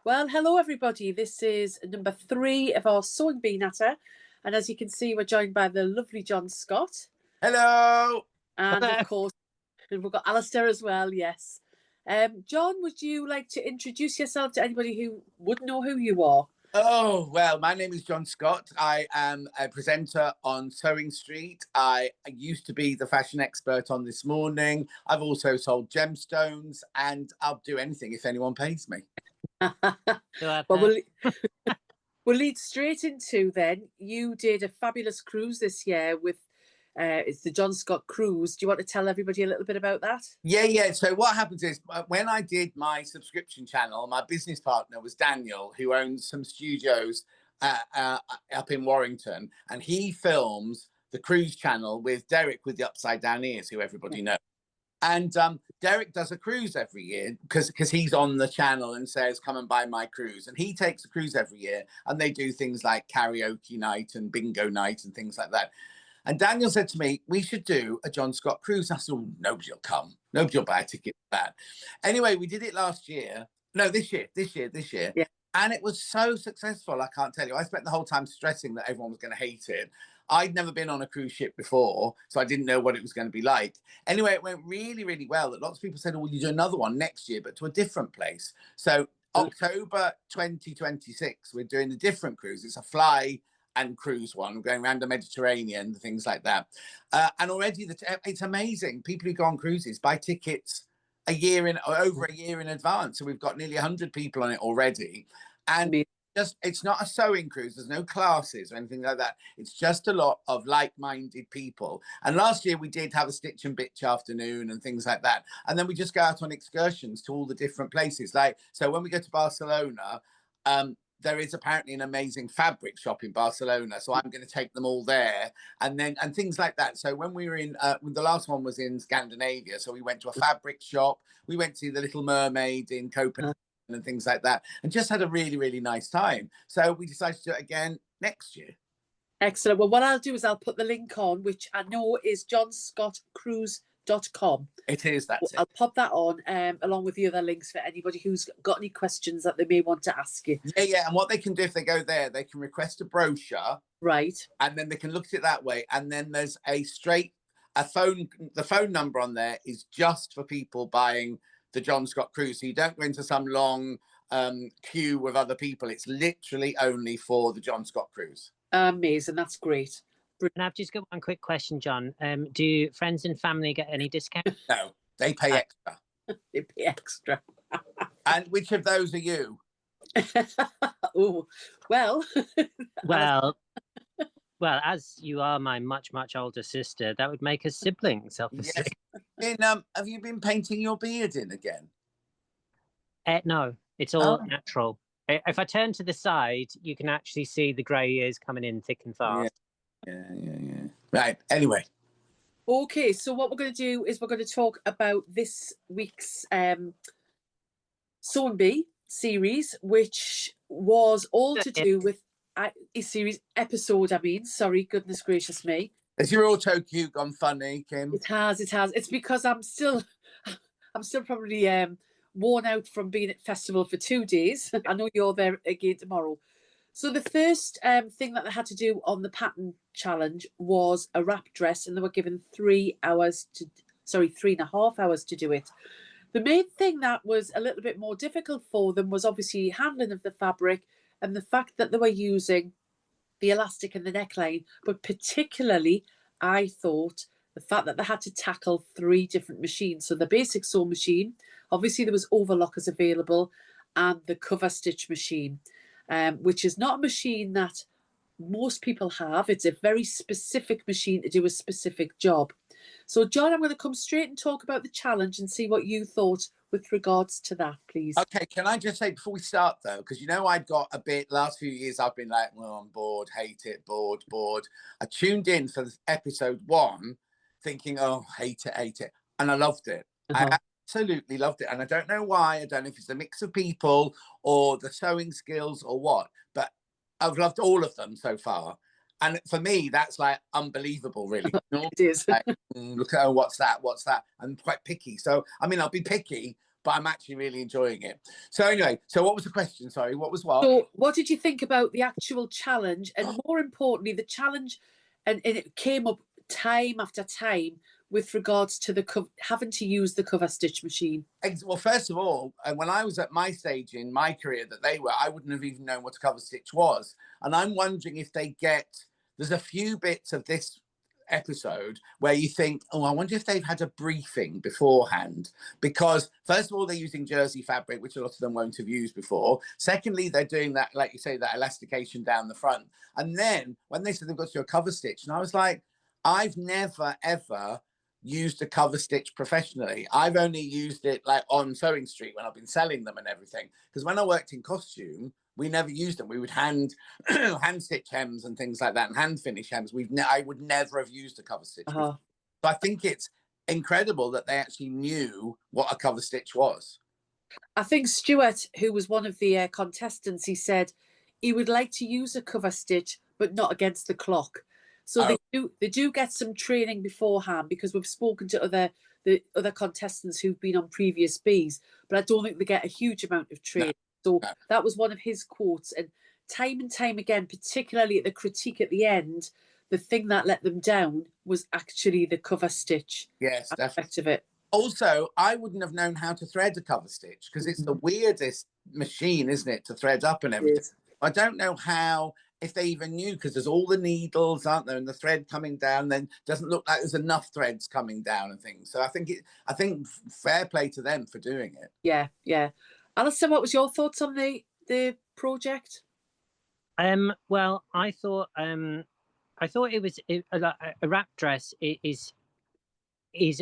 Well, hello everybody. This is number 3 of our Sewing Bee Natter. And as you can see, we're joined by the lovely John Scott. Hello. And Hello. of course, we've got Alistair as well, yes. John, would you like to introduce yourself to anybody who wouldn't know who you are? Oh, well, my name is John Scott. I am a presenter on Sewing Street. I used to be the fashion expert on This Morning. I've also sold gemstones, and I'll do anything if anyone pays me. Well, we'll lead straight into then. You did a fabulous cruise this year with it's the John Scott Cruise. Do you want to tell everybody a little bit about that? Yeah. So what happens is when I did my subscription channel, my business partner was Daniel, who owns some studios up in Warrington, and he films the cruise channel with Derek with the upside down ears, who everybody knows. And Derek does a cruise every year because he's on the channel and says, come and buy my cruise. And he takes a cruise every year, and they do things like karaoke night and bingo night and things like that. And Daniel said to me, we should do a John Scott cruise. I said, oh, nobody will come. Nobody will buy a ticket for that. Anyway, we did it last year. No, this year. Yeah. And it was so successful, I can't tell you. I spent the whole time stressing that everyone was going to hate it. I'd never been on a cruise ship before, so I didn't know what it was going to be like. Anyway, it went really, really well. That lots of people said, oh, well, you do another one next year, but to a different place. So October 2026, we're doing a different cruise. It's a fly and cruise one. We're going around the Mediterranean, things like that. And already it's amazing. People who go on cruises buy tickets over a year in advance. So we've got nearly 100 people on it already. And it's not a sewing cruise. There's no classes or anything like that. It's just a lot of like-minded people. And last year we did have a stitch and bitch afternoon and things like that. And then we just go out on excursions to all the different places. So when we go to Barcelona, there is apparently an amazing fabric shop in Barcelona. So I'm going to take them all there and things like that. So when we were the last one was in Scandinavia. So we went to a fabric shop. We went to see the Little Mermaid in Copenhagen and things like that, and just had a really, really nice time. So we decided to do it again next year. Excellent. Well, what I'll do is I'll put the link on, which I know is johnscottcruise.com. It is, that's it. I'll pop that on along with the other links for anybody who's got any questions that they may want to ask you. Yeah. And what they can do if they go there, they can request a brochure. Right. And then they can look at it that way. And then there's the phone number on there is just for people buying the John Scott Cruise. So you don't go into some long queue with other people. It's literally only for the John Scott Cruise. Amazing. That's great. And I've just got one quick question, John. Do friends and family get any discount? No, they pay extra. They pay extra. And which of those are you? Oh, well. Well, as you are my much, much older sister, that would make us siblings, obviously. Yes. Have you been painting your beard in again? No, it's all natural. If I turn to the side, you can actually see the grey ears coming in thick and fast. Yeah. Right, anyway. Okay, so what we're going to do is we're going to talk about this week's Sewing Bee series, which was all to do with a series episode. Sorry, goodness gracious me. Has your auto cue gone funny, Kim? It has. It's because I'm still probably worn out from being at festival for 2 days. I know you're there again tomorrow. So the first thing that they had to do on the pattern challenge was a wrap dress, and they were given 3.5 hours to do it. The main thing that was a little bit more difficult for them was obviously handling of the fabric and the fact that they were using the elastic and the neckline, but particularly I thought the fact that they had to tackle 3 different machines. So the basic sew machine, obviously there was overlockers available, and the cover stitch machine, which is not a machine that most people have. It's a very specific machine to do a specific job. So John, I'm going to come straight and talk about the challenge and see what you thought with regards to that, please. Okay, can I just say before we start though, because I'd got a bit, last few years I've been like, well, I'm bored, hate it, bored. I tuned in for episode 1 thinking, oh, hate it. And I loved it. I absolutely loved it. And I don't know why. I don't know if it's a mix of people or the sewing skills or what, but I've loved all of them so far. And for me, that's like unbelievable, really. It is. Like, look at what's that? I'm quite picky. So, I mean, I'll be picky, but I'm actually really enjoying it. So anyway, so what was the question? Sorry, what was what? So what did you think about the actual challenge, and more importantly, the challenge, and it came up time after time with regards to having to use the cover stitch machine? Well, first of all, when I was at my stage in my career that they were, I wouldn't have even known what a cover stitch was. And I'm wondering if there's a few bits of this episode where you think, oh, I wonder if they've had a briefing beforehand, because first of all, they're using jersey fabric, which a lot of them won't have used before. Secondly, they're doing that, like you say, that elastication down the front. And then when they said they've got to do a cover stitch, and I was like, I've never ever used a cover stitch professionally. I've only used it like on Sewing Street when I've been selling them and everything, because when I worked in costume, we never used them. We would hand stitch hems and things like that, and hand finish hems. I would never have used a cover stitch. So I think it's incredible that they actually knew what a cover stitch was. I think Stuart, who was one of the contestants, he said he would like to use a cover stitch, but not against the clock. So they do get some training beforehand, because we've spoken to the other contestants who've been on previous bees, but I don't think they get a huge amount of training. So that was one of his quotes. And time again, particularly at the critique at the end, the thing that let them down was actually the cover stitch. Yes, definitely. Of it. Also, I wouldn't have known how to thread a cover stitch, because it's the weirdest machine, isn't it, to thread up and everything. I don't know how, if they even knew, because there's all the needles, aren't there, and the thread coming down, then doesn't look like there's enough threads coming down and things. So I think fair play to them for doing it. Yeah. Alistair, what was your thoughts on the project? Well, I thought it was a wrap dress is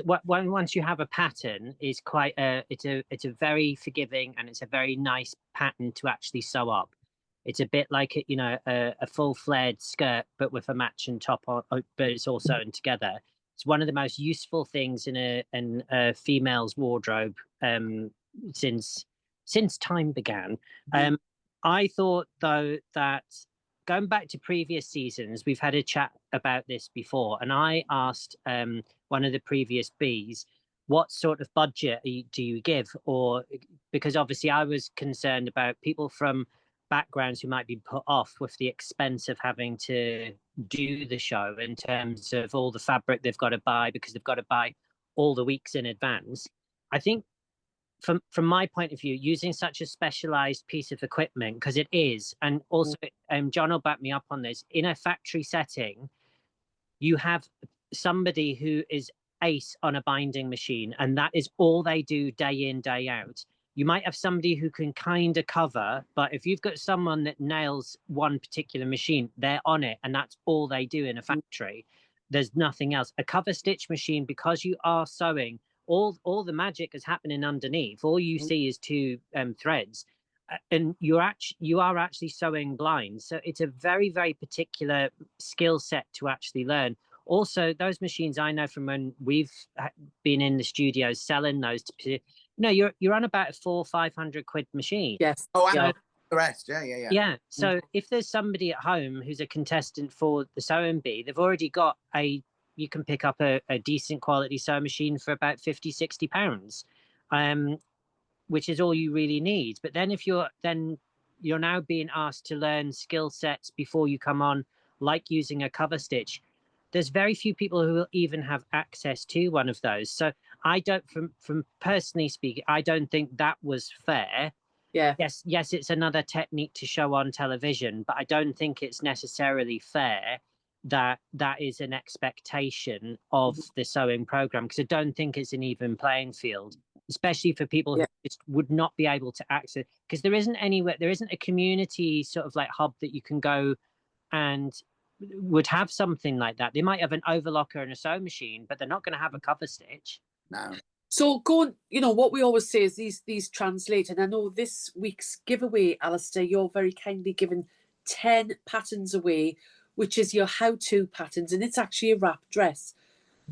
once you have a pattern is quite it's a very forgiving, and it's a very nice pattern to actually sew up. It's a bit like a full flared skirt, but with a matching top on, but it's all sewn together. It's one of the most useful things in a female's wardrobe since time began. I thought, though, that going back to previous seasons, we've had a chat about this before, and I asked one of the previous bees, what sort of budget do you give? Or because obviously I was concerned about people from backgrounds who might be put off with the expense of having to do the show, in terms of all the fabric they've got to buy, because they've got to buy all the weeks in advance. I think from my point of view, using such a specialized piece of equipment, because it is, and also John will back me up on this, in a factory setting, you have somebody who is ace on a binding machine, and that is all they do day in, day out. You might have somebody who can kind of cover, but if you've got someone that nails one particular machine, they're on it, and that's all they do in a factory. There's nothing else. A cover stitch machine, because you are sewing, all the magic is happening underneath. All you see is two threads, and you are actually sewing blind. So it's a very, very particular skill set to actually learn. Also, those machines, I know from when we've been in the studios selling those to, you're on about a 400 or 500 quid machine. Yes. Oh, I know the rest. Yeah. Yeah. So if there's somebody at home who's a contestant for the sewing bee, they've already got you can pick up a decent quality sewing machine for about 50, 60 pounds, which is all you really need. But then if you're now being asked to learn skill sets before you come on, like using a cover stitch, there's very few people who will even have access to one of those. So I don't, from personally speaking, I don't think that was fair. Yeah. Yes, it's another technique to show on television, but I don't think it's necessarily fair that is an expectation of the sewing program, because I don't think it's an even playing field, especially for people who just would not be able to access, because there isn't a community sort of like hub that you can go and would have something like that. They might have an overlocker and a sewing machine, but they're not going to have a cover stitch. No. So what we always say is these translate, and I know this week's giveaway, Alistair, you're very kindly given 10 patterns away, which is your how-to patterns, and it's actually a wrap dress.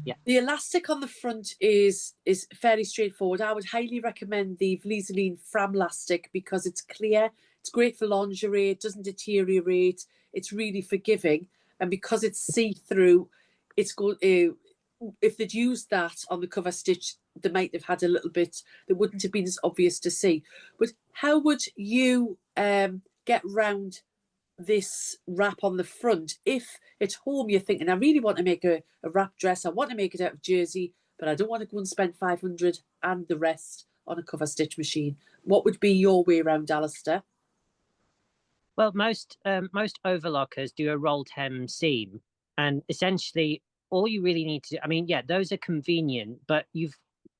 Yeah. The elastic on the front is fairly straightforward. I would highly recommend the Vliseline Fram elastic, because it's clear, it's great for lingerie, it doesn't deteriorate, it's really forgiving, and because it's see-through, it's good. if they'd used that on the cover stitch, they might have had a little bit that wouldn't have been as obvious to see. But how would you get round this wrap on the front if at home you're thinking, I really want to make a wrap dress, I want to make it out of jersey, but I don't want to go and spend 500 and the rest on a cover stitch machine? What would be your way around, Alistair? Well, most overlockers do a rolled hem seam, and essentially all you really need to do, I mean, yeah, those are convenient, but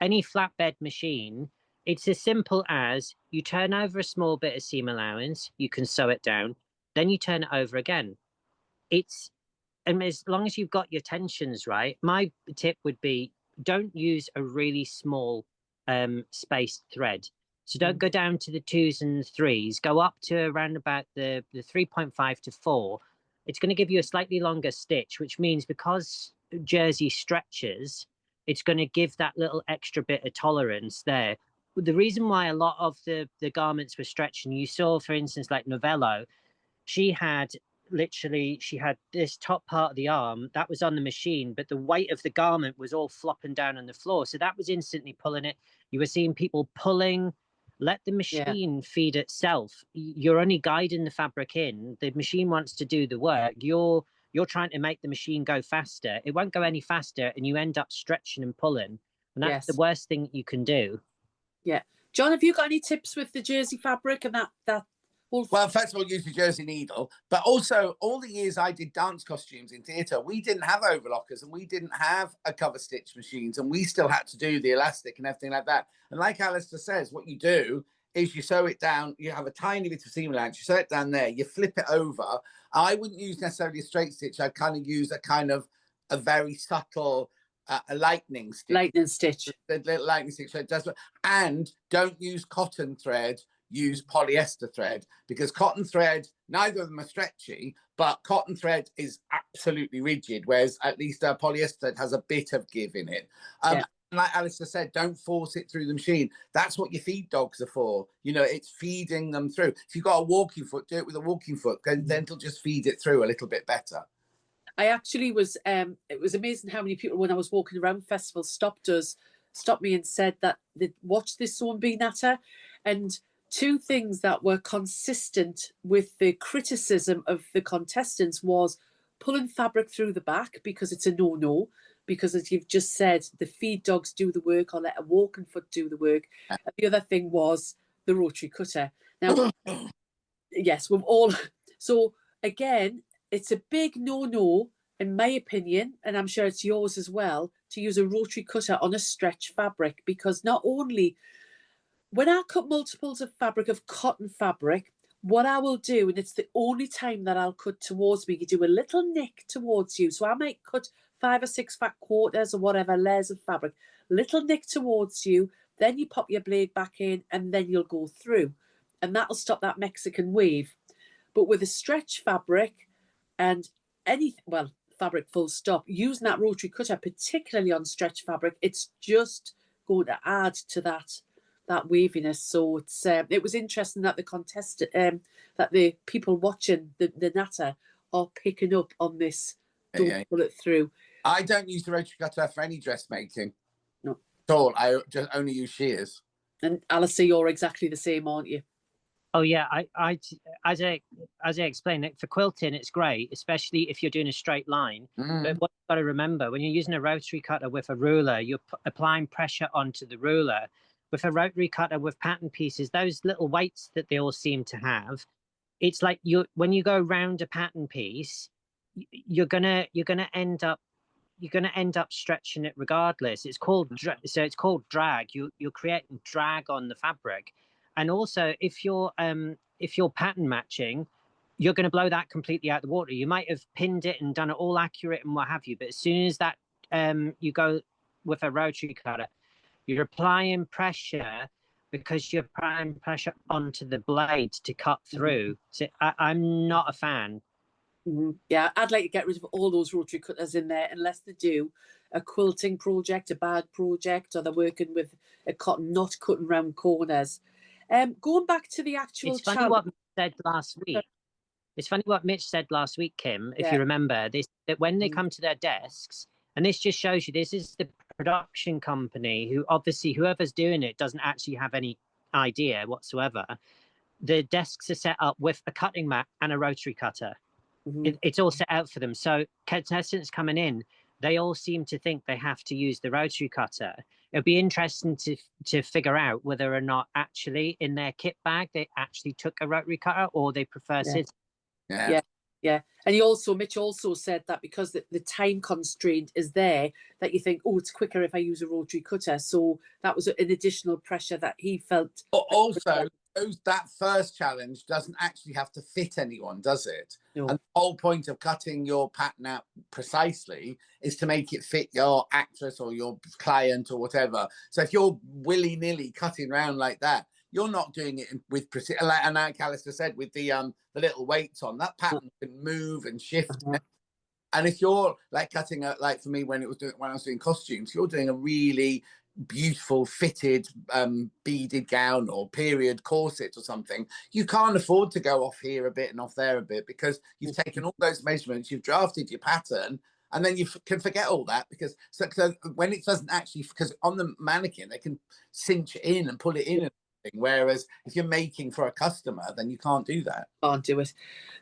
any flatbed machine, it's as simple as you turn over a small bit of seam allowance, you can sew it down, then you turn it over again. And as long as you've got your tensions right, my tip would be don't use a really small spaced thread. So don't go down to the 2s and 3s. Go up to around about the 3.5 to 4. It's going to give you a slightly longer stitch, which means because jersey stretches, it's going to give that little extra bit of tolerance there. The reason why a lot of the garments were stretching, you saw, for instance, like Novello, she had this top part of the arm that was on the machine, but the weight of the garment was all flopping down on the floor. So that was instantly pulling it. You were seeing people pulling. Let the machine feed itself. You're only guiding the fabric in. The machine wants to do the work. You're trying to make the machine go faster. It won't go any faster, and you end up stretching and pulling. And that's the worst thing you can do. Yeah. John, have you got any tips with the jersey fabric and that? Well, first of all, use the jersey needle, but also all the years I did dance costumes in theatre, we didn't have overlockers and we didn't have a cover stitch machines, and we still had to do the elastic and everything like that. And like Alistair says, what you do is you sew it down, you have a tiny bit of seam allowance, you sew it down there, you flip it over. I wouldn't use necessarily a straight stitch. I'd kind of use a very subtle a lightning stitch. Lightning stitch. The little lightning stitch. So it does, and don't use cotton thread. Use polyester thread, because cotton thread, neither of them are stretchy, but cotton thread is absolutely rigid, whereas at least polyester thread has a bit of give in it. Like Alistair said, don't force it through the machine. That's what your feed dogs are for. You know, it's feeding them through. If you've got a walking foot, do it with a walking foot, then it'll just feed it through a little bit better. I actually was, it was amazing how many people, when I was walking around festivals, stopped me and said that they'd watched this Sewing Bee Natter, and two things that were consistent with the criticism of the contestants was pulling fabric through the back, because it's a no-no, because as you've just said, the feed dogs do the work, or let a walking foot do the work. And the other thing was the rotary cutter. Now, yes, we've all... So again, it's a big no-no, in my opinion, and I'm sure it's yours as well, to use a rotary cutter on a stretch fabric, because not only... When I cut multiples of fabric, of cotton fabric, what I will do, and it's the only time that I'll cut towards me, you do a little nick towards you. So I might cut 5 or 6 fat quarters or whatever layers of fabric, little nick towards you, then you pop your blade back in, and then you'll go through. And that'll stop that Mexican wave. But with a stretch fabric and fabric full stop, using that rotary cutter, particularly on stretch fabric, it's just going to add to that waviness. So it was interesting that that the people watching the Natter are picking up on this. Don't pull it through. I don't use the rotary cutter for any dressmaking. No, at all. I just only use shears. And Alistair, you're exactly the same, aren't you? Oh yeah, I as I explained, for quilting it's great, especially if you're doing a straight line. But what you've got to remember, when you're using a rotary cutter with a ruler, you're applying pressure onto the ruler. With a rotary cutter with pattern pieces, those little weights that they all seem to have, it's like when you go round a pattern piece, you're gonna end up stretching it regardless. It's called drag. You're creating drag on the fabric. And also, if you're pattern matching, you're going to blow that completely out the water. You might have pinned it and done it all accurate and what have you, but as soon as that you go with a rotary cutter, you're applying pressure because you're applying pressure onto the blade to cut through. So I'm not a fan. Yeah, I'd like to get rid of all those rotary cutters in there, unless they do a quilting project, a bag project, or they're working with a cotton, not cutting round corners. Going back to the actual challenge. What Mitch said last week. It's funny what Mitch said last week, Kim, if you remember, that when they come to their desks, And this just shows you this is the production company who obviously whoever's doing it doesn't actually have any idea whatsoever. The desks are set up with a cutting mat and a rotary cutter. It's all set out for them. So contestants coming in, they all seem to think they have to use the rotary cutter. It'll be interesting to figure out whether or not actually in their kit bag they actually took a rotary cutter or they prefer scissors. Yeah. And Mitch also said that because the time constraint is there, that you think, oh, it's quicker if I use a rotary cutter. So that was an additional pressure that he felt. Also, that first challenge doesn't actually have to fit anyone, does it? No. And the whole point of cutting your pattern out precisely is to make it fit your actress or your client or whatever. So if you're willy-nilly cutting around like that, you're not doing it with precision. And like Alistair said, with the little weights on, that pattern can move and shift. And if you're like cutting a, like for me when I was doing costumes, you're doing a really beautiful fitted beaded gown or period corset or something, you can't afford to go off here a bit and off there a bit, because you've taken all those measurements, you've drafted your pattern, and then you can forget all that, because so when it doesn't actually, because on the mannequin they can cinch it in and pull it in, whereas if you're making for a customer, then you can't do that. Can't do it.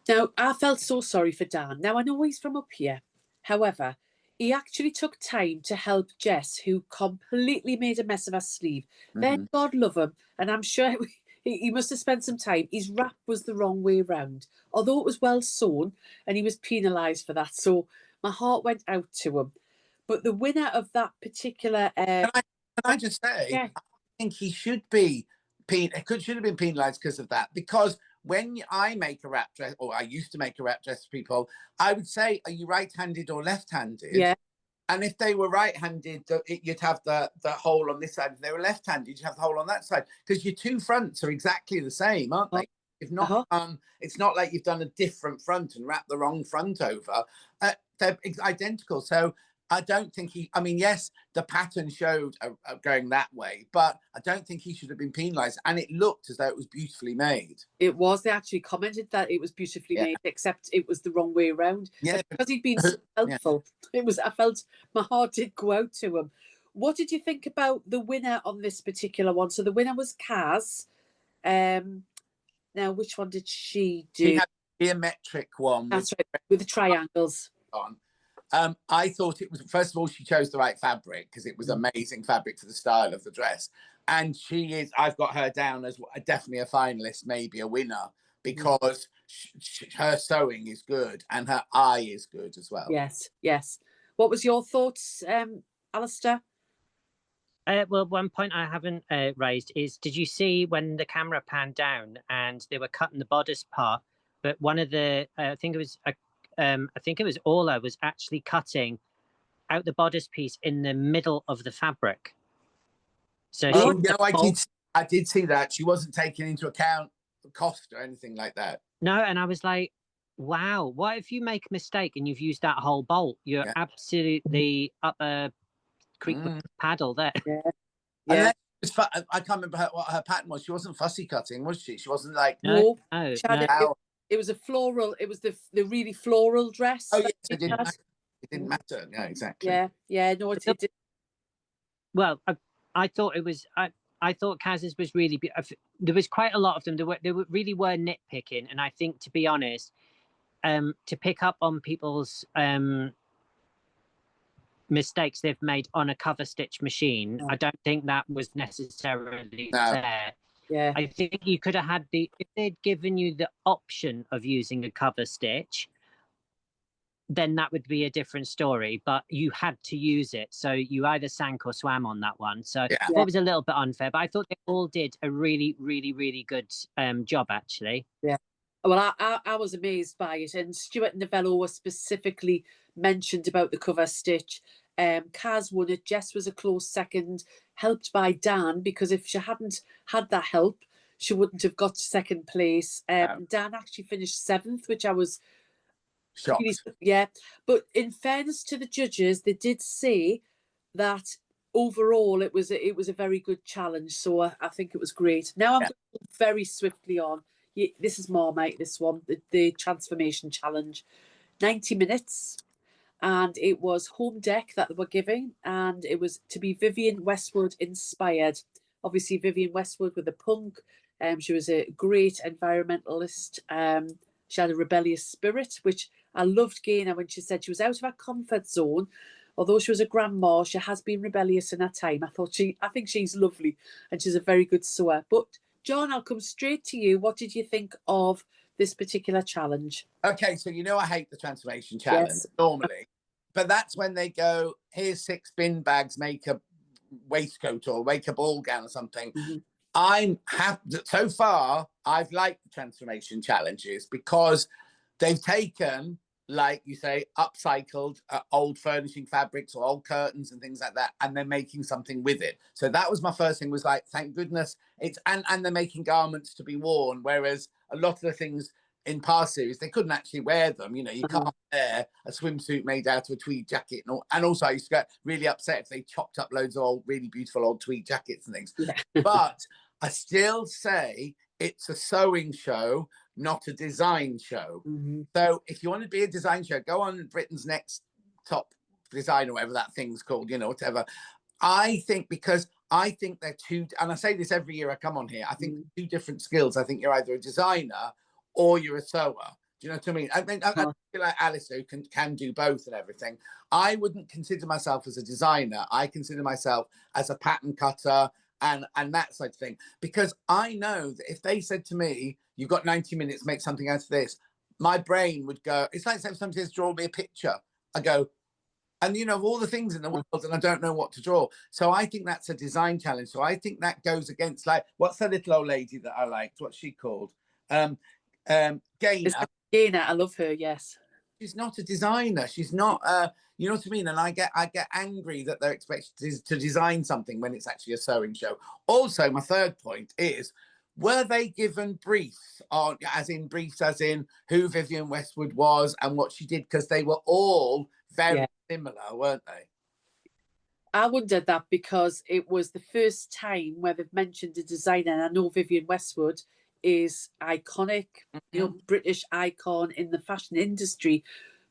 Now, I felt so sorry for Dan. Now, I know he's from up here. However, he actually took time to help Jess, who completely made a mess of her sleeve. Then God love him, and I'm sure he must have spent some time. His wrap was the wrong way round, although it was well sewn, and he was penalised for that. So my heart went out to him. But the winner of that particular... Can I just say, I think he should be should have been penalised because of that, because when I make a wrap dress, or I used to make a wrap dress for people, I would say, are you right-handed or left-handed? Yeah. And if they were right-handed, you'd have the hole on this side. If they were left-handed, you'd have the hole on that side, because your two fronts are exactly the same, aren't they? If not, it's not like you've done a different front and wrapped the wrong front over. They're identical. So I don't think I mean, yes, the pattern showed going that way, but I don't think he should have been penalised. And it looked as though it was beautifully made. It was. They actually commented that it was beautifully made, except it was the wrong way around. Yeah, because he'd been so helpful. It was. I felt my heart did go out to him. What did you think about the winner on this particular one? So the winner was Kaz. Now, which one did she do? She had a geometric one. That's right, with the triangles on. I thought it was, first of all, she chose the right fabric, because it was amazing fabric for the style of the dress. And I've got her down as definitely a finalist, maybe a winner, because her sewing is good and her eye is good as well. Yes. What was your thoughts, Alistair? Well, one point I haven't raised is, did you see when the camera panned down and they were cutting the bodice part, but one of the, I think it was Orla was actually cutting out the bodice piece in the middle of the fabric. So I did see that. She wasn't taking into account the cost or anything like that. No, and I was like, wow, what if you make a mistake and you've used that whole bolt? You're absolutely up a creek with a paddle there. Yeah. I can't remember what her pattern was. She wasn't fussy cutting, was she? She wasn't like... No. It was a floral. It was the really floral dress. Oh, yes, it didn't matter. Yeah, exactly. Yeah. No, it did. Well, I thought it was... I thought Kaz's was really... There was quite a lot of them. They really were nitpicking. And I think, to be honest, to pick up on people's mistakes they've made on a cover stitch machine, I don't think that was necessarily fair. Yeah. I think you could have had if they'd given you the option of using a cover stitch, then that would be a different story, but you had to use it. So you either sank or swam on that one. So it was a little bit unfair, but I thought they all did a really, really, really good job, actually. Yeah. Well, I was amazed by it. And Stuart Novello was specifically mentioned about the cover stitch. Kaz won it. Jess was a close second, helped by Dan, because if she hadn't had that help, she wouldn't have got second place. Dan actually finished 7th, which I was shocked. Yeah. But in fairness to the judges, they did say that overall it was a very good challenge. So I think it was great. Now I'm going very swiftly on. This is Marmite, this one, the transformation challenge. 90 minutes. and it was Home Deck that they were giving, and it was to be Vivienne Westwood inspired. Obviously, Vivienne Westwood with the punk. She was a great environmentalist. She had a rebellious spirit, which I loved Gaynor when she said she was out of her comfort zone. Although she was a grandma, she has been rebellious in her time. I think she's lovely, and she's a very good sewer. But John, I'll come straight to you. What did you think of this particular challenge? Okay, so you know I hate the transformation challenge normally, but that's when they go, here's 6 bin bags, make a waistcoat or make a ball gown or something. So far I've liked the transformation challenges because they've taken, like you say, upcycled old furnishing fabrics or old curtains and things like that, and they're making something with it. So that was my first thing, was like, thank goodness it's, and they're making garments to be worn, whereas a lot of the things in past series they couldn't actually wear them. You know, you can't wear a swimsuit made out of a tweed jacket, and also I used to get really upset if they chopped up loads of old, really beautiful old tweed jackets and things. But I still say it's a sewing show, not a design show. So if you want to be a design show, go on Britain's Next Top Design or whatever that thing's called, you know, whatever. I think, because I think they're two, and I say this every year I come on here, I think two different skills. I think you're either a designer or you're a sewer. Do you know what I mean? I mean, I feel like Alice who can do both and everything. I wouldn't consider myself as a designer. I consider myself as a pattern cutter and that sort of thing. Because I know that if they said to me, you've got 90 minutes, make something out of this, my brain would go, it's like somebody says, draw me a picture. I go, and you know, of all the things in the world, and I don't know what to draw. So I think that's a design challenge. So I think that goes against, like, what's the little old lady that I liked? What's she called? Gaynor. Gaynor, I love her, yes. She's not a designer. She's not, you know what I mean? And I get angry that they're expected to design something when it's actually a sewing show. Also, my third point is, were they given briefs on, as in who Vivienne Westwood was and what she did? Because they were all very similar, weren't they? I wondered that because it was the first time where they've mentioned a designer. And I know Vivienne Westwood is iconic, you know, British icon in the fashion industry,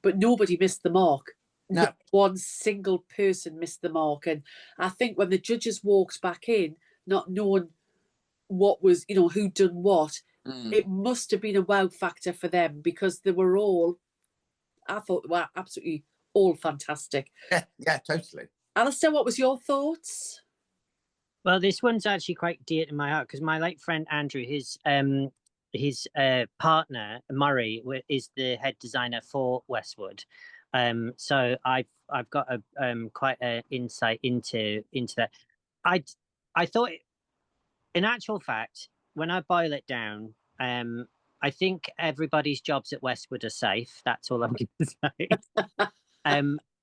but nobody missed the mark. No. Not one single person missed the mark. And I think when the judges walked back in, not knowing what was, you know, who done what, it must have been a wow factor for them, because they were all, I thought, were absolutely all fantastic. Yeah, totally. Alistair, what was your thoughts? Well, this one's actually quite dear to my heart, because my late friend Andrew, his partner Murray, is the head designer for Westwood. So I've got a quite an insight into that. I thought, in actual fact, when I boil it down, I think everybody's jobs at Westwood are safe. That's all I'm going to say.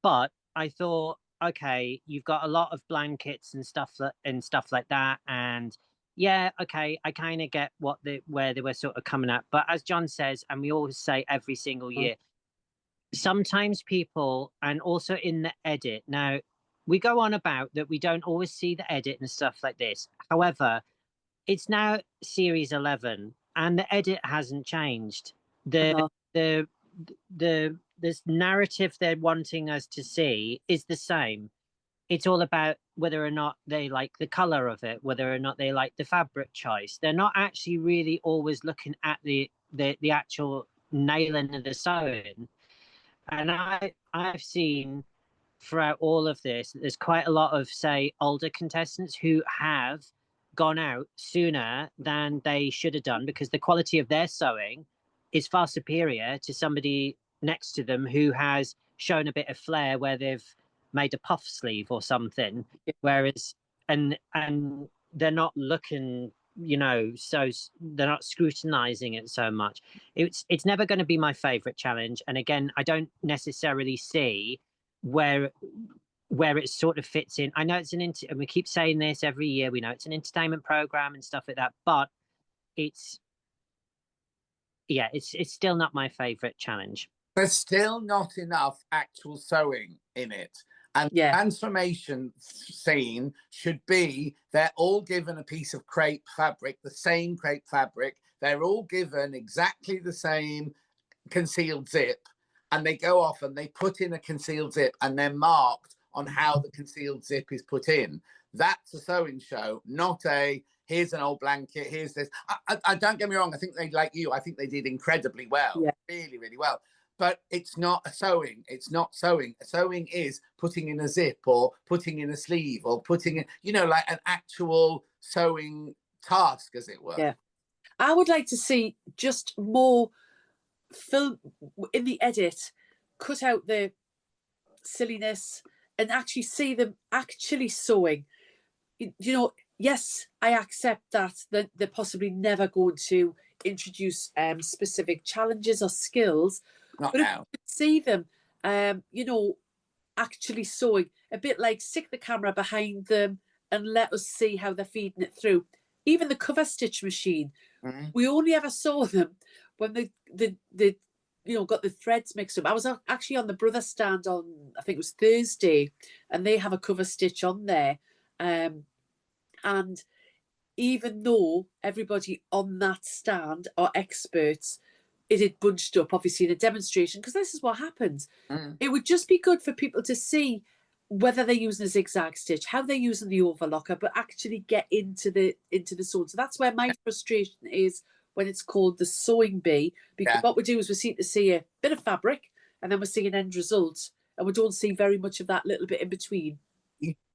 But I thought, okay, you've got a lot of blankets and stuff like that, and yeah, okay, I kind of get where they were sort of coming at. But as John says, and we always say every single year, sometimes people, and also in the edit, now we go on about that we don't always see the edit and stuff like this. However, it's now series 11 and the edit hasn't changed. This narrative they're wanting us to see is the same. It's all about whether or not they like the color of it, whether or not they like the fabric choice. They're not actually really always looking at the actual nailing of the sewing. And I've seen throughout all of this, there's quite a lot of, say, older contestants who have gone out sooner than they should have done, because the quality of their sewing is far superior to somebody next to them who has shown a bit of flair where they've made a puff sleeve or something, whereas and they're not looking, you know, so they're not scrutinizing it so much. It's never going to be my favorite challenge, and again, I don't necessarily see where it sort of fits in. I know it's and we keep saying this every year, we know it's an entertainment program and stuff like that, but it's still not my favorite challenge. There's still not enough actual sewing in it. And the transformation scene should be, they're all given a piece of crepe fabric, the same crepe fabric. They're all given exactly the same concealed zip. and they go off and they put in a concealed zip and they're marked on how the concealed zip is put in. That's a sewing show, not a here's an old blanket, here's this. I don't get me wrong, I think they, like you, I think they did incredibly well, really, really well. But it's not a sewing. It's not sewing. Sewing is putting in a zip or putting in a sleeve or putting in, you know, like an actual sewing task, as it were. Yeah. I would like to see just more film in the edit, cut out the silliness and actually see them actually sewing. You know, yes, I accept that they're possibly never going to introduce specific challenges or skills, Not but now. if you could see them, you know, actually sewing, a bit like stick the camera behind them and let us see how they're feeding it through. Even the cover stitch machine, we only ever saw them when the you know, got the threads mixed up. I was actually on the Brother stand on, I think it was Thursday, and they have a cover stitch on there. And even though everybody on that stand are experts, it had bunched up, obviously, in a demonstration, because this is what happens. It would just be good for people to see whether they're using a zigzag stitch, how they're using the overlocker, but actually get into the sewing. So that's where my frustration is when it's called the sewing bee, because what we do is we seem to see a bit of fabric and then we see an end result, and we don't see very much of that little bit in between.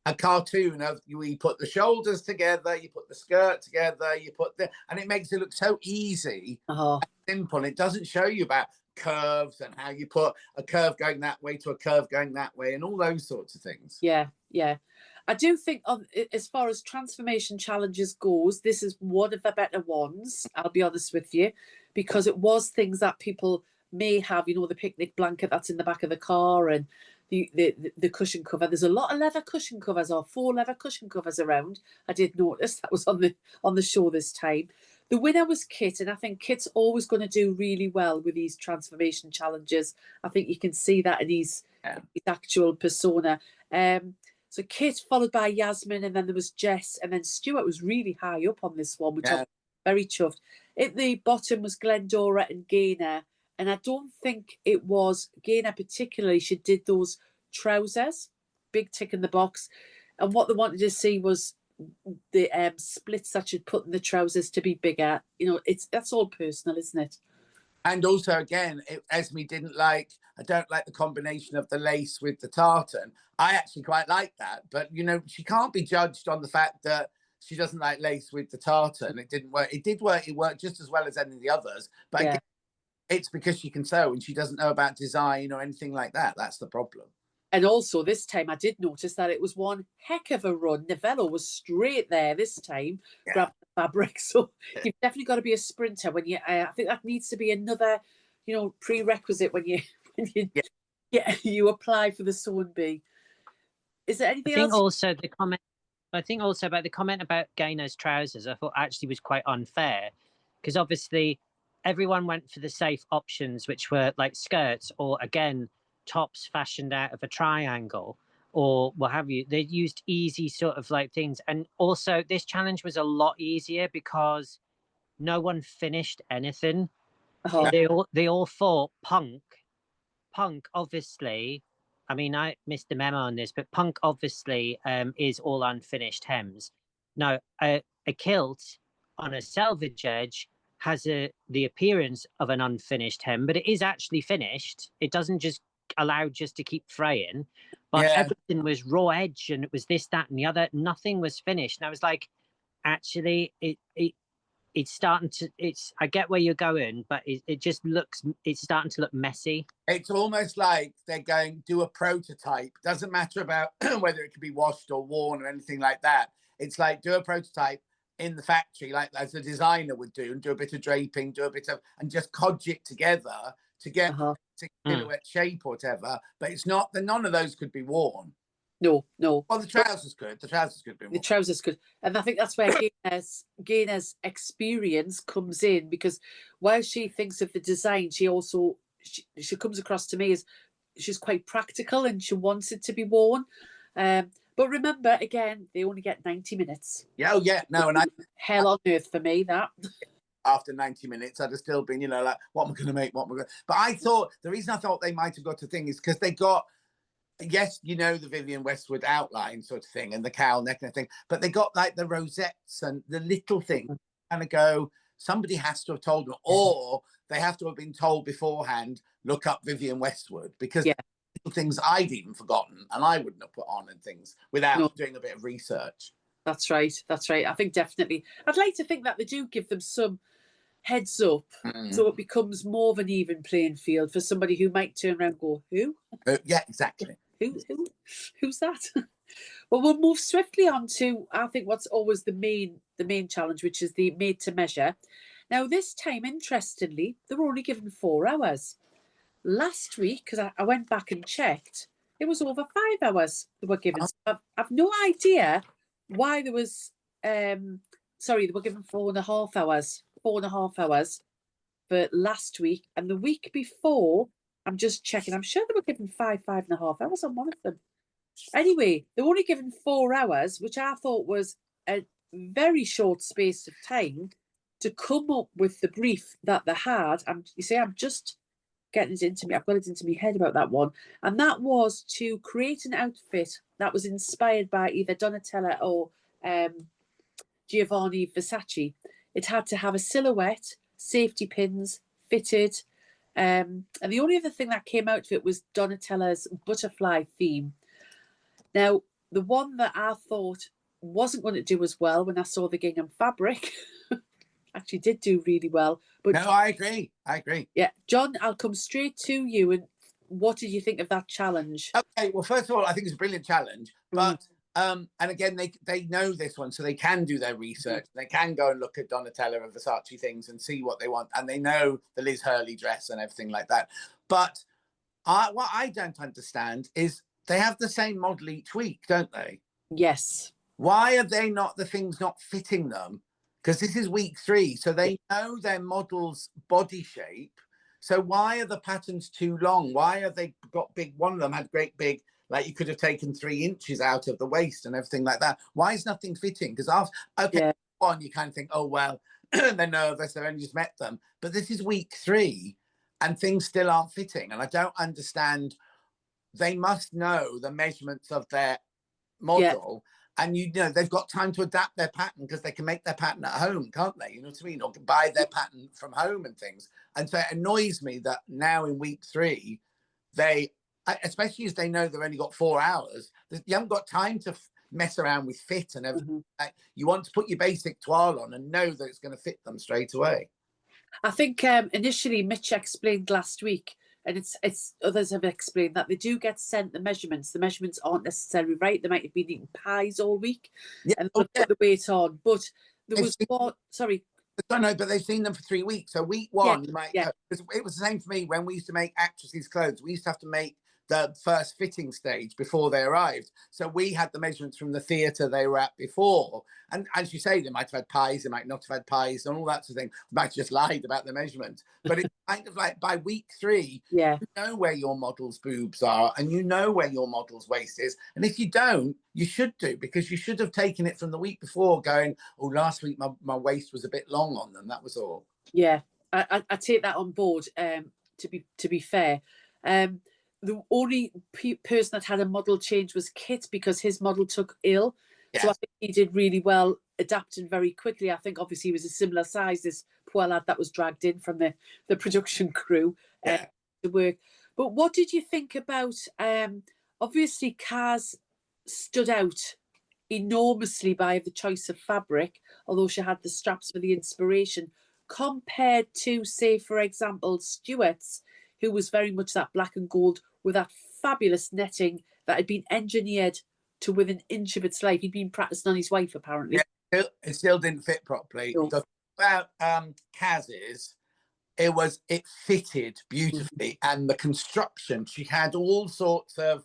A cartoon of you put the shoulders together, you put the skirt together, you put the, and it makes it look so easy, simple. It doesn't show you about curves and how you put a curve going that way to a curve going that way and all those sorts of things. Yeah. I do think as far as transformation challenges goes, this is one of the better ones, I'll be honest with you, because it was things that people may have, you know, the picnic blanket that's in the back of the car and the cushion cover. There's a lot of leather cushion covers, or 4 leather cushion covers around. I did notice that was on the show this time. The winner was Kit, and I think Kit's always going to do really well with these transformation challenges. I think you can see that in his actual persona. So Kit, followed by Yasmin, and then there was Jess, and then Stuart was really high up on this one, which I'm very chuffed. At the bottom was Glendora and Gaynor, and I don't think it was Gaynor particularly. She did those trousers, big tick in the box, and what they wanted to see was the splits that she'd put in the trousers to be bigger. You know, that's all personal, isn't it? And also, again, Esme didn't like, I don't like the combination of the lace with the tartan. I actually quite like that. But, you know, she can't be judged on the fact that she doesn't like lace with the tartan. It didn't work. It did work. It worked just as well as any of the others. But again, it's because she can sew and she doesn't know about design or anything like that. That's the problem. And also this time I did notice that it was one heck of a run. Novello was straight there this time, grabbing the fabric. So you've definitely got to be a sprinter when you. I think that needs to be another, you know, prerequisite when you you apply for the sewing bee. Is there anything else? Also the comment. I think also about the comment about Gaynor's trousers, I thought actually was quite unfair, because obviously everyone went for the safe options, which were like skirts or again tops fashioned out of a triangle or what have you. They used easy sort of like things, and also this challenge was a lot easier because no one finished anything. They all thought Punk obviously, I mean, I missed the memo on this, but Punk obviously is all unfinished hems. Now a kilt on a selvage edge has the appearance of an unfinished hem, but it is actually finished. It doesn't just allow just to keep fraying, but everything was raw edge and it was this, that, and the other. Nothing was finished. And I was like, actually, it's starting to, I get where you're going, but it just looks, it's starting to look messy. It's almost like they're going, do a prototype. Doesn't matter about whether it can be washed or worn or anything like that. It's like, do a prototype in the factory, like as a designer would do, and do a bit of draping, do a bit of, and just codge it together to get silhouette shape or whatever. But it's not, none of those could be worn. No. Well, the trousers could. The trousers could be worn. The trousers could. And I think that's where Gaynor's experience comes in, because while she thinks of the design, she also, she comes across to me as she's quite practical and she wants it to be worn. But remember, again, they only get 90 minutes. Yeah, no, and hell on earth for me, that. after 90 minutes, I'd have still been, you know, like, what am I going to make? What am I going to... But I thought, the reason I thought they might have got a thing is because they got, yes, you know, the Vivienne Westwood outline sort of thing and the cowl neck and thing, but they got like the rosettes and the little thing, kind of go, somebody has to have told them, or they have to have been told beforehand, look up Vivienne Westwood, because things I'd even forgotten and I wouldn't have put on and things without doing a bit of research. That's right. That's right. I think definitely. I'd like to think that they do give them some heads up, so it becomes more of an even playing field for somebody who might turn around and go, who? Yeah, exactly. Who's that? Well, we'll move swiftly on to, I think, what's always the main challenge, which is the made to measure. Now, this time, interestingly, they were only given 4 hours. Last week, because I went back and checked, it was over 5 hours they were given. So I've no idea why there was, sorry, they were given 4.5 hours. 4.5 hours for last week. And the week before, I'm just checking, I'm sure they were given 5.5 hours on one of them. Anyway, they were only given 4 hours, which I thought was a very short space of time to come up with the brief that they had. And you see, I'm just getting it into me. I've got it into my head about that one. And that was to create an outfit that was inspired by either Donatella or Giovanni Versace. It had to have a silhouette, safety pins, fitted. And the only other thing that came out of it was Donatella's butterfly theme. Now, the one that I thought wasn't going to do as well when I saw the gingham fabric actually did do really well. But no, I agree. Yeah, John, I'll come straight to you. And what did you think of that challenge? Okay, well, first of all, I think it's a brilliant challenge. But and again, they know this one, so they can do their research. They can go and look at Donatella and Versace things and see what they want, and they know the Liz Hurley dress and everything like that. But what I don't understand is they have the same model each week, don't they? Yes. Why are they not, the things not fitting them? Because this is week 3, so they know their model's body shape. So why are the patterns too long? Why have they got big? One of them had great big, like you could have taken 3 inches out of the waist and everything like that. Why is nothing fitting? Because after one, you kind of think, oh, well, they're nervous, they've only just met them. But this is week 3 and things still aren't fitting. And I don't understand. They must know the measurements of their model. And, you know, they've got time to adapt their pattern because they can make their pattern at home, can't they? You know what I mean? Or can buy their pattern from home and things. And so it annoys me that now in week 3, they, especially as they know they've only got 4 hours, you haven't got time to mess around with fit and everything. You want to put your basic toile on and know that it's going to fit them straight away. I think initially Mitch explained last week, and it's others have explained that they do get sent the measurements. The measurements aren't necessarily right. They might have been eating pies all week and put the weight on. But there was one, sorry. No, but they've seen them for 3 weeks. So week 1, you might go, it was the same for me when we used to make actresses' clothes. We used to have to make the first fitting stage before they arrived. So we had the measurements from the theatre they were at before. And as you say, they might have had pies, they might not have had pies and all that sort of thing. They might have just lied about the measurements. But it's kind of like by week 3, you know where your model's boobs are and you know where your model's waist is. And if you don't, you should do, because you should have taken it from the week before going, oh, last week my waist was a bit long on them. That was all. Yeah, I take that on board, to be fair. The only person that had a model change was Kit, because his model took ill. So I think he did really well, adapting very quickly. I think obviously he was a similar size, this poor lad that was dragged in from the production crew to work. But what did you think about, obviously Kaz stood out enormously by the choice of fabric, although she had the straps for the inspiration, compared to, say, for example, Stuart's, who was very much that black and gold with that fabulous netting that had been engineered to within an inch of its life. He'd been practicing on his wife, apparently. Yeah, it still didn't fit properly. No. The thing about Kaz's, it fitted beautifully, and the construction, she had all sorts of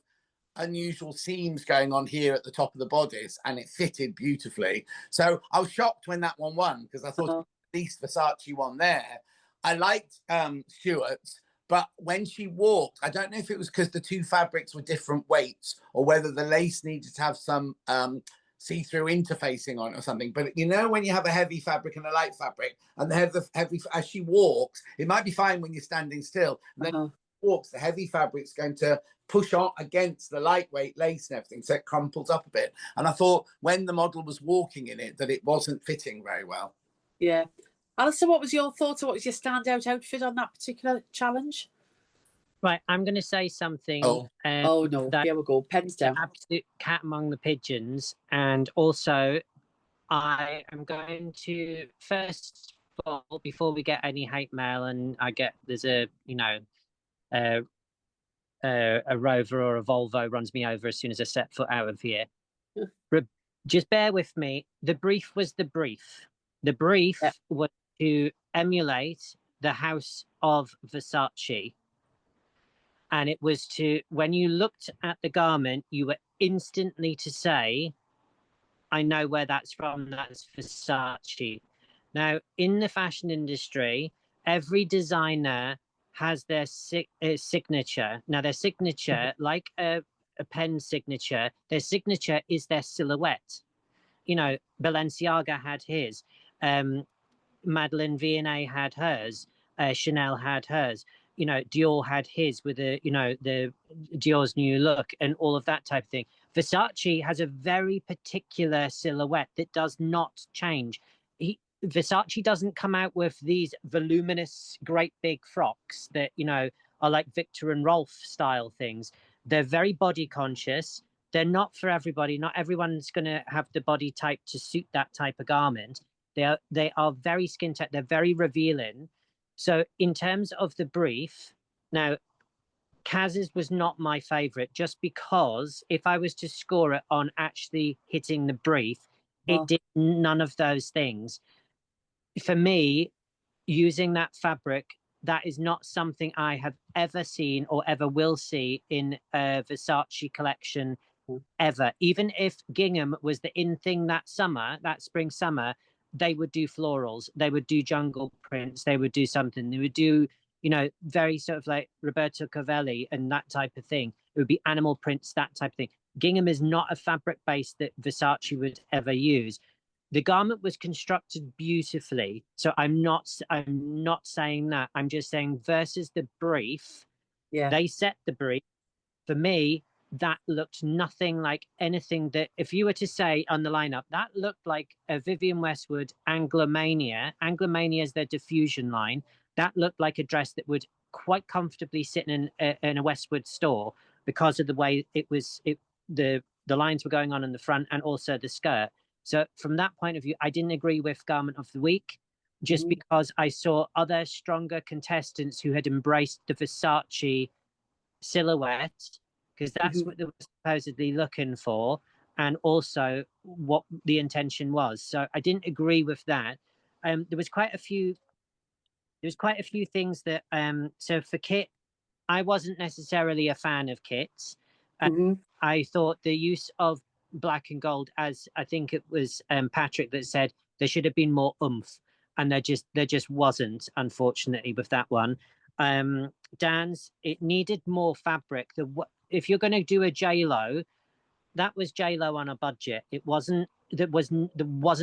unusual seams going on here at the top of the bodice, and it fitted beautifully. So I was shocked when that one won, because I thought at least Versace won there. I liked Stuart's, but when she walked, I don't know if it was because the 2 fabrics were different weights or whether the lace needed to have some see-through interfacing on it or something. But you know, when you have a heavy fabric and a light fabric, and the heavy as she walks, it might be fine when you're standing still. And then walks, the heavy fabric's going to push on against the lightweight lace and everything, so it crumples up a bit. And I thought when the model was walking in it that it wasn't fitting very well. Yeah. Alistair, what was your thoughts, or what was your standout outfit on that particular challenge? Right, I'm going to say something. Oh no, here we go, pens down. Absolute cat among the pigeons. And also, I am going to, first of all, before we get any hate mail, and there's a Rover or a Volvo runs me over as soon as I set foot out of here. Just bear with me. The brief was the brief. The brief was to emulate the House of Versace. And it was to, when you looked at the garment, you were instantly to say, I know where that's from, that's Versace. Now, in the fashion industry, every designer has their signature. Now, their signature, like a pen signature, their signature is their silhouette. You know, Balenciaga had his, Madeleine Vianney had hers, Chanel had hers. You know, Dior had his with the Dior's new look and all of that type of thing. Versace has a very particular silhouette that does not change. Versace doesn't come out with these voluminous, great big frocks that, are like Victor and Rolf style things. They're very body conscious. They're not for everybody. Not everyone's going to have the body type to suit that type of garment. They are very skin tight. They're very revealing. So in terms of the brief, now, Kaz's was not my favorite, just because if I was to score it on actually hitting the brief, it did none of those things. For me, using that fabric, that is not something I have ever seen or ever will see in a Versace collection ever. Even if gingham was the in thing that summer, that spring, summer, they would do florals, they would do jungle prints, they would do something, they would do, very sort of like Roberto Cavalli and that type of thing. It would be animal prints, that type of thing. Gingham is not a fabric base that Versace would ever use. The garment was constructed beautifully, so I'm not saying that. I'm just saying versus the brief, they set the brief. For me, that looked nothing like anything that, if you were to say on the lineup, that looked like a Vivienne Westwood Anglomania. Anglomania is their diffusion line. That looked like a dress that would quite comfortably sit in a Westwood store because of the way the lines were going on in the front and also the skirt. So from that point of view, I didn't agree with Garment of the Week, just because I saw other stronger contestants who had embraced the Versace silhouette, because that's what they were supposedly looking for, and also what the intention was. So I didn't agree with that. There was quite a few things that so for kit, I wasn't necessarily a fan of kits. I thought the use of black and gold, as I think it was Patrick that said, there should have been more oomph, and there just wasn't, unfortunately, with that one. Dan's, it needed more fabric. If you're going to do a J-Lo, that was J-Lo on a budget. There wasn't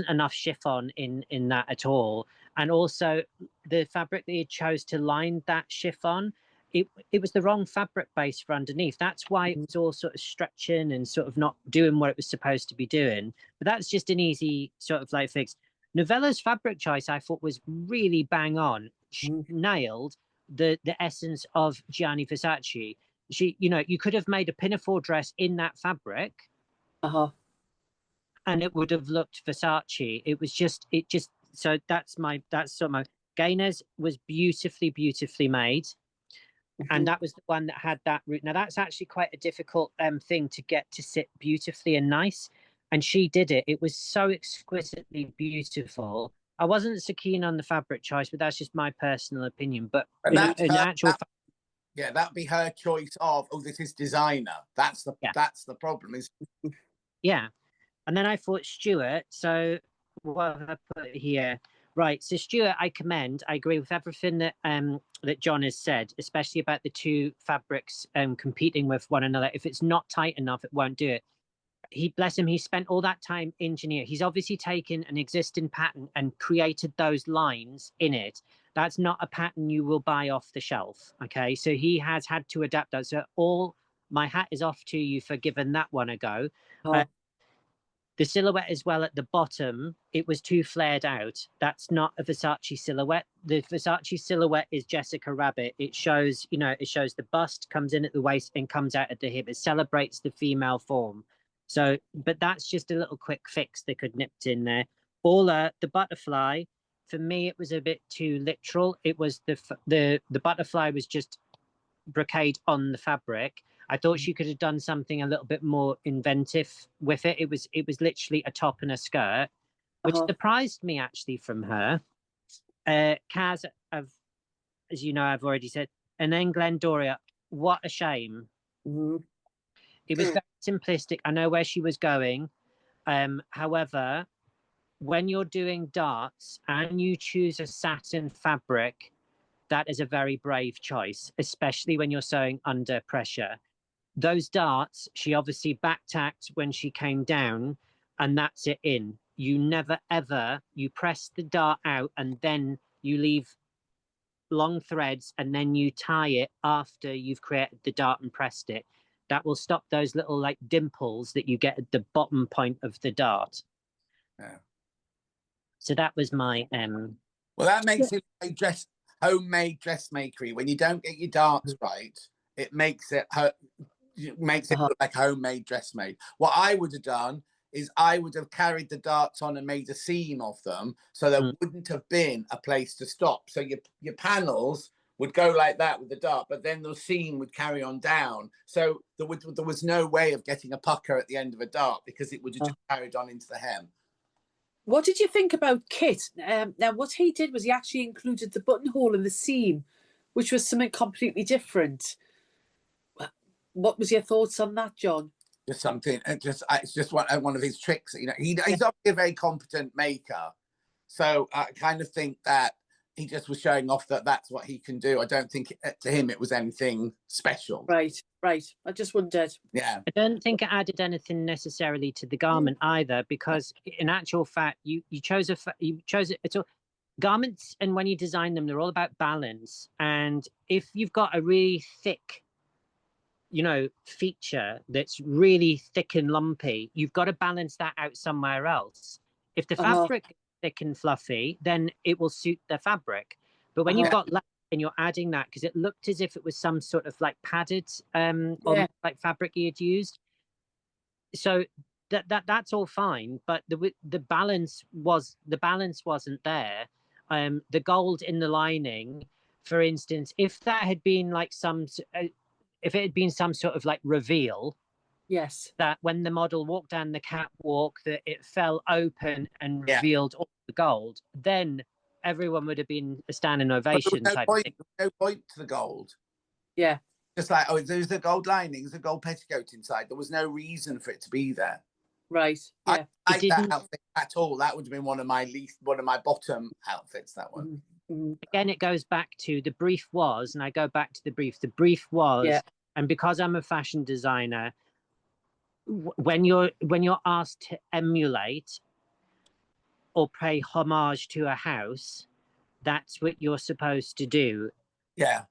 enough chiffon in that at all. And also the fabric that he chose to line that chiffon, it was the wrong fabric base for underneath. That's why it was all sort of stretching and sort of not doing what it was supposed to be doing. But that's just an easy sort of like fix. Novella's fabric choice, I thought, was really bang on. She nailed the essence of Gianni Versace. She, you could have made a pinafore dress in that fabric, and it would have looked Versace. So that's sort of my Gaines was beautifully made. And that was the one that had that root. Now that's actually quite a difficult thing to get to sit beautifully and nice, and she did it. It was so exquisitely beautiful. I wasn't so keen on the fabric choice, but that's just my personal opinion. But that'd be her choice of, this is designer. That's the problem. Yeah. And then I thought Stuart, so what have I put here? Right, so Stuart, I commend. I agree with everything that that John has said, especially about the two fabrics competing with one another. If it's not tight enough, it won't do it. he, bless him, he spent all that time engineering. He's obviously taken an existing pattern and created those lines in it. That's not a pattern you will buy off the shelf. Okay, so he has had to adapt that. So all my hat is off to you for giving that one a go. Oh. The silhouette as well at the bottom, it was too flared out. That's not a Versace silhouette. The Versace silhouette is Jessica Rabbit. It shows, you know, it shows the bust comes in at the waist and comes out at the hip. It celebrates the female form. So, but that's just a little quick fix they could nipped in there. Paula, the butterfly, for me, it was a bit too literal. It was the butterfly was just brocade on the fabric. I thought she could have done something a little bit more inventive with it. It was literally a top and a skirt, which surprised me actually from her. Kaz, as you know, I've already said, and then Glendoria. What a shame. Mm-hmm. It was very simplistic. I know where she was going. However, when you're doing darts and you choose a satin fabric, that is a very brave choice, especially when you're sewing under pressure. Those darts, she obviously back-tacked when she came down, and that's it in. You never, ever, you press the dart out and then you leave long threads and then you tie it after you've created the dart and pressed it. That will stop those little like dimples that you get at the bottom point of the dart. Yeah. So that was my well, that makes it like homemade dressmakery. When you don't get your darts right, it makes it look like homemade dressmade. What I would have done is I would have carried the darts on and made a seam of them, so there wouldn't have been a place to stop. So your panels would go like that with the dart, but then the seam would carry on down. So there was no way of getting a pucker at the end of a dart because it would have just carried on into the hem. What did you think about Kit? Now, what he did was he actually included the buttonhole in the seam, which was something completely different. What was your thoughts on that, John? Just something, it's just one of his tricks. You know, he's obviously a very competent maker, so I kind of think that he just was showing off that that's what he can do. I don't think to him it was anything special. Right. I just wondered. Yeah. I don't think it added anything necessarily to the garment either, because in actual fact, you chose it. It's all garments, and when you design them, they're all about balance. And if you've got a really thick, you know, feature that's really thick and lumpy, you've got to balance that out somewhere else. If the fabric is thick and fluffy, then it will suit the fabric. But when you've got and you're adding that, because it looked as if it was some sort of like padded like fabric he had used, so that's all fine, but the balance wasn't there. The gold in the lining, for instance, if that had been like if it had been some sort of like reveal, yes, that when the model walked down the catwalk, that it fell open and revealed all the gold, then everyone would have been a standing ovation type of thing. No point to the gold. Yeah. Just like, oh, there's a gold lining, there's a gold petticoat inside. There was no reason for it to be there. Right. Yeah. I like that outfit at all. That would have been one of my bottom outfits, that one. Mm-hmm. Again, it goes back to the brief was, and I go back to the brief was, and because I'm a fashion designer, when you're asked to emulate or pay homage to a house, that's what you're supposed to do. Yeah.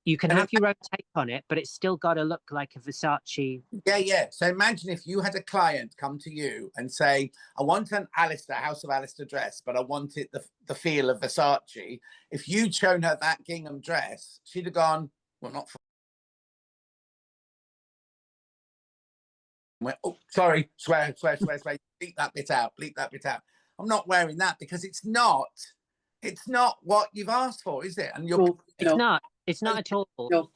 You can have your own take on it, but it's still got to look like a Versace. Yeah. So imagine if you had a client come to you and say, I want an House of Alistair dress, but I want it the feel of Versace. If you'd shown her that gingham dress, she'd have gone, well, not for... Oh, sorry, swear. Bleep that bit out. I'm not wearing that because it's not what you've asked for, is it? And it's not at all. No.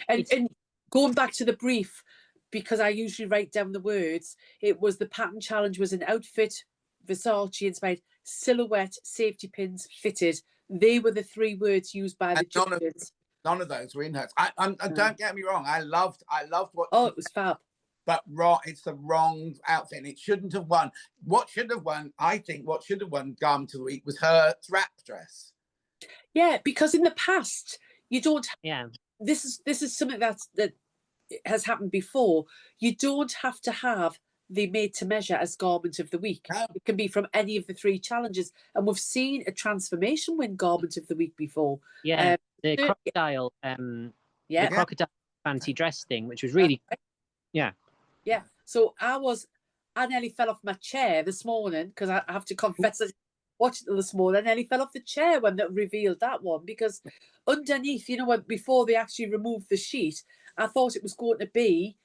And going back to the brief, because I usually write down the words, it was the pattern challenge was an outfit, Versace inspired, silhouette, safety pins, fitted. They were the 3 words used by the judges. None of those were in hers. Don't get me wrong. I loved what. Oh, it was fab. But it's the wrong outfit, and it shouldn't have won. I think what should have won Garment of the Week was her wrap dress. Yeah, because in the past you don't. Yeah. This is something that has happened before. You don't have to have the made to measure as garment of the week. Oh. It can be from any of the 3 challenges. And we've seen a transformation win garment of the week before. Yeah, the certainly- crocodile, Yeah. the crocodile fancy dress thing, which was really, yeah. Yeah. So I nearly fell off my chair this morning because I have to confess I watched it this morning. I nearly fell off the chair when they revealed that one, because underneath, you know, when before they actually removed the sheet, I thought it was going to be,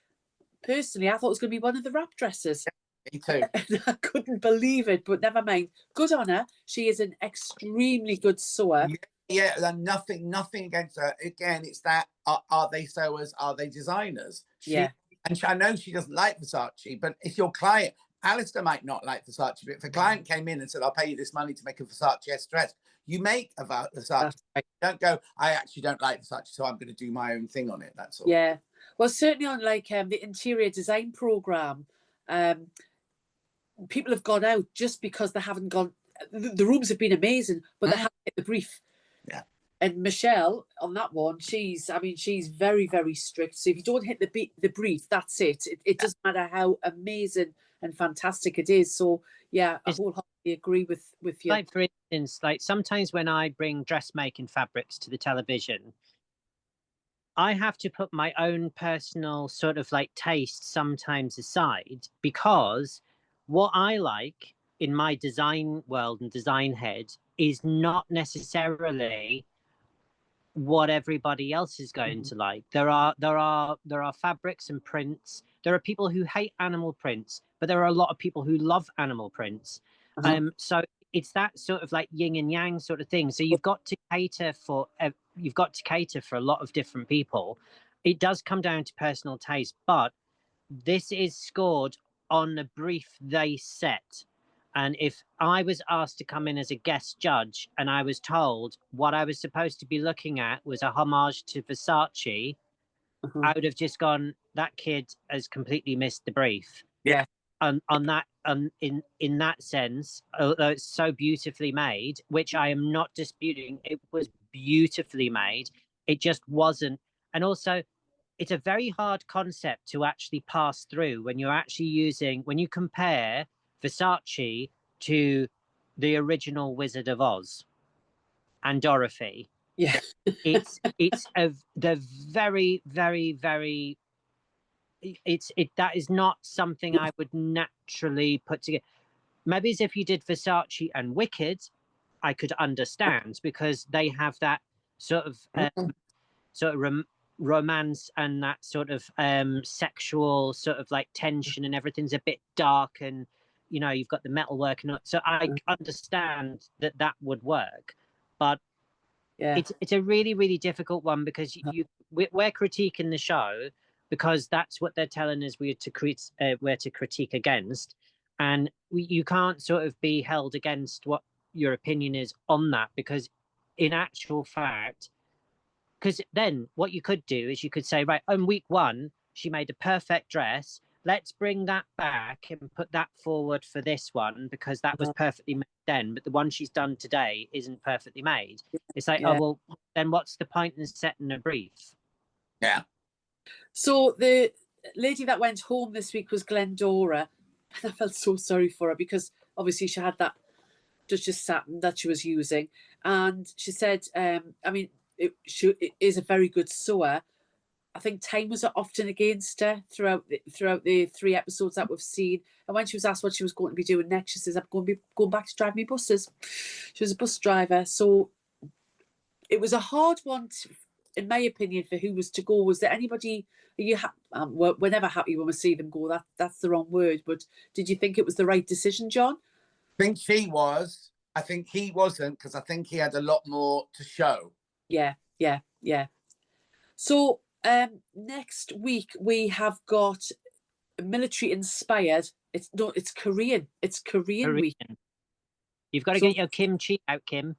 personally, I thought it was going to be one of the wrap dresses. Me too. And I couldn't believe it, but never mind. Good on her. She is an extremely good sewer. Yeah, and nothing against her. Again, it's that are they sewers? Are they designers? Yeah. And I know she doesn't like Versace, but if your client, Alistair might not like Versace, but if a client came in and said, "I'll pay you this money to make a Versace dress," you make a Versace. Right. Don't go, "I actually don't like Versace, so I'm going to do my own thing on it." That's all. Yeah. Well, certainly on like the interior design program, people have gone out just because they haven't gone. The rooms have been amazing, but they haven't hit the brief. Yeah. And Michelle on that one, she's very, very strict. So if you don't hit the brief, that's it. It doesn't matter how amazing and fantastic it is. So yeah, I wholeheartedly agree with you. Like, for instance, like sometimes when I bring dressmaking fabrics to the television, I have to put my own personal sort of like taste sometimes aside, because what I like in my design world and design head is not necessarily what everybody else is going to like. There are fabrics and prints. There are people who hate animal prints, but there are a lot of people who love animal prints. So it's that sort of like yin and yang sort of thing. So you've got to cater for a lot of different people. It does come down to personal taste, but this is scored on the brief they set. And if I was asked to come in as a guest judge and I was told what I was supposed to be looking at was a homage to Versace, I would have just gone, that kid has completely missed the brief. Yeah. On that, in that sense, although it's so beautifully made, which I am not disputing, it was beautifully made. It just wasn't. And also, it's a very hard concept to actually pass through when you're actually when you compare Versace to the original Wizard of Oz and Dorothy. Yeah. The very, very, very, that is not something I would naturally put together. Maybe as if you did Versace and Wicked, I could understand, because they have that sort of romance and that sort of sexual sort of like tension, and everything's a bit dark, and you know, you've got the metalwork, and so I understand that would work. But yeah, it's a really, really difficult one, because we're critiquing the show because that's what they're telling us we're to critique against, and you can't sort of be held against what your opinion is on that, because in actual fact, because then what you could do is you could say, right, on week 1 she made a perfect dress, let's bring that back and put that forward for this one, because that was perfectly made then, but the one she's done today isn't perfectly made. It's like, oh well, then what's the point in setting a brief? Yeah. So the lady that went home this week was Glendora, and I felt so sorry for her, because obviously she had that Duchess satin that she was using, and she said, I mean, it is a very good sewer. I think time was often against her throughout the 3 episodes that we've seen. And when she was asked what she was going to be doing next, she says, "I'm going to be going back to drive me buses." She was a bus driver, so it was a hard one, in my opinion, for who was to go. Was there anybody? We're never happy when we see them go. That's the wrong word. But did you think it was the right decision, John? I think she was. I think he wasn't, because I think he had a lot more to show. Yeah. So next week we have got military inspired. It's Korean. It's Korean week. You've got to get your kimchi out, Kim.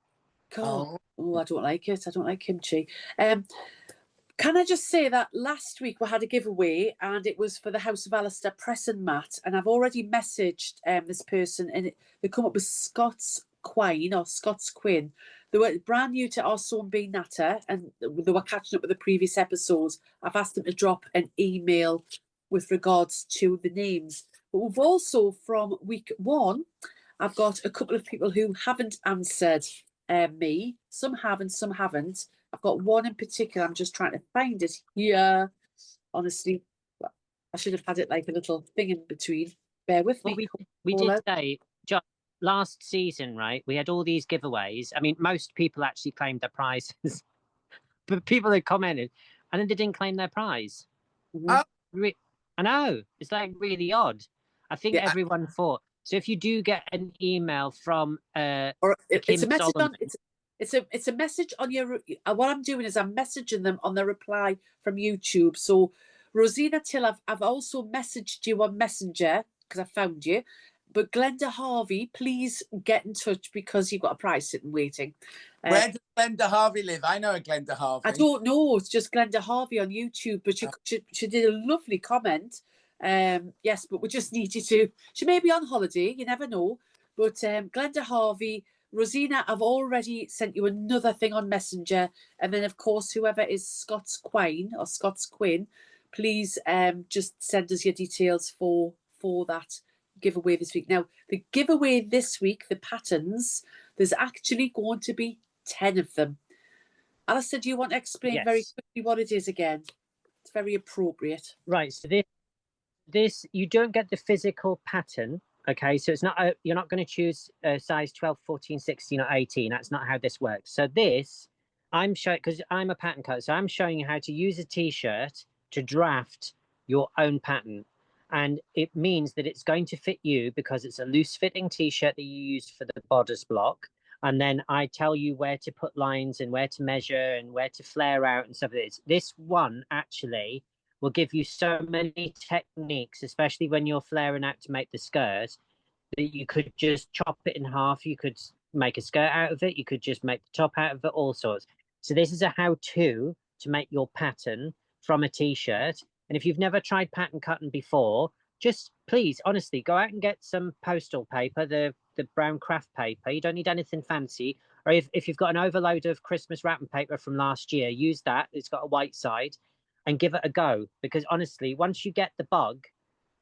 God, I don't like it. I don't like kimchi. Can I just say that last week we had a giveaway, and it was for the House of Alistair press and mat, and I've already messaged this person, and they come up with Scots Quine or Scots Quinn. They were brand new to our Son B Natter, and they were catching up with the previous episodes. I've asked them to drop an email with regards to the names. But we've also, from week 1, I've got a couple of people who haven't answered me. Some have and some haven't. I've got one in particular. I'm just trying to find it here. Honestly, I should have had it like a little thing in between. Bear with me. Well, we did say, John, last season, right? We had all these giveaways. I mean, most people actually claimed their prizes, but people had commented, and then they didn't claim their prize. Mhm. I know, it's like really odd. I think Yeah. everyone thought. So if you do get an email from Or it's Kim a message Solomon, on it's a message on your what I'm doing is I'm messaging them on the reply from YouTube. So Rosina Till, I've also messaged you on Messenger because I found you. But Glenda Harvey, please get in touch because you've got a prize sitting waiting. Where does Glenda Harvey live? I know a Glenda Harvey. I don't know. It's just Glenda Harvey on YouTube, but she did a lovely comment. Yes, but we just need you to. She may be on holiday. You never know. But Glenda Harvey, Rosina, I've already sent you another thing on Messenger, and then of course whoever is Scott's Quine or Scott's Quinn, please just send us your details for that giveaway this week. Now the giveaway this week, the patterns, there's actually going to be 10 of them. Alistair, do you want to explain very quickly what it is again? It's very appropriate. Right. So this you don't get the physical pattern. Okay, so it's not you're not going to choose size 12, 14, 16, or 18. That's not how this works. So this, I'm showing, because I'm a pattern cutter, so I'm showing you how to use a t-shirt to draft your own pattern. And it means that it's going to fit you because it's a loose fitting t-shirt that you use for the bodice block. And then I tell you where to put lines and where to measure and where to flare out and stuff. This one actually will give you so many techniques, especially when you're flaring out to make the skirt, that you could just chop it in half. You could make a skirt out of it. You could just make the top out of it, all sorts. So this is a how-to to make your pattern from a t-shirt. And if you've never tried pattern cutting before, just please, honestly, go out and get some postal paper, the brown craft paper. You don't need anything fancy. Or if you've got an overload of Christmas wrapping paper from last year, use that. It's got a white side. And give it a go, because honestly, once you get the bug,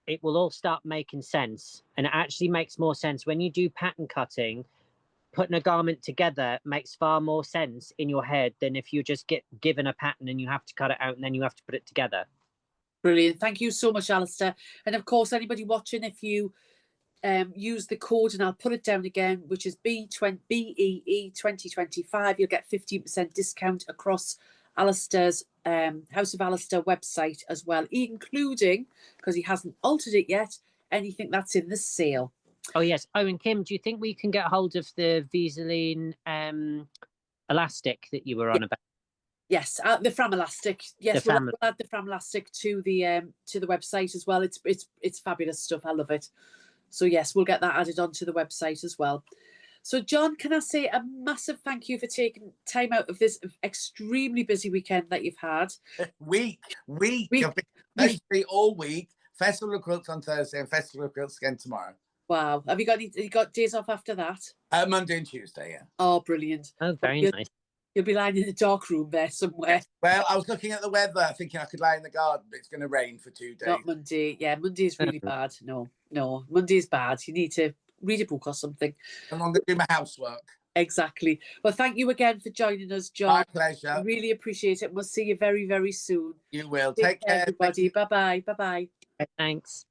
it will all start making sense. And it actually makes more sense when you do pattern cutting. Putting a garment together makes far more sense in your head than if you just get given a pattern and you have to cut it out and then you have to put it together. Brilliant. Thank you so much, Alistair. And of course, anybody watching, if you use the code, and I'll put it down again, which is BEE 2025, you'll get 15% discount across Alistair's House of Alistair website as well, including, because he hasn't altered it yet, anything that's in the sale. Oh yes. Oh, and Kim, do you think we can get hold of the Visaline elastic that you were on about? Yes, the Fram elastic. Yes, we'll add the Fram elastic to the website as well. It's fabulous stuff. I love it. So yes, we'll get that added onto the website as well. So John, can I say a massive thank you for taking time out of this extremely busy weekend that you've had? Week. I've been basically all week. Festival of Quilts on Thursday and Festival of Quilts again tomorrow. Wow. Have you got days off after that? Monday and Tuesday, yeah. Oh, brilliant. Oh, very nice. You'll be lying in the dark room there somewhere. Well, I was looking at the weather, thinking I could lie in the garden, but it's going to rain for 2 days. Not Monday. Yeah, Monday's really bad. No, Monday's bad. You need to read a book or something. I'm going to do my housework. Exactly. Well, thank you again for joining us, John. My pleasure. Really appreciate it. We'll see you very, very soon. You will. Take care, everybody. Bye-bye. Bye-bye. Thanks.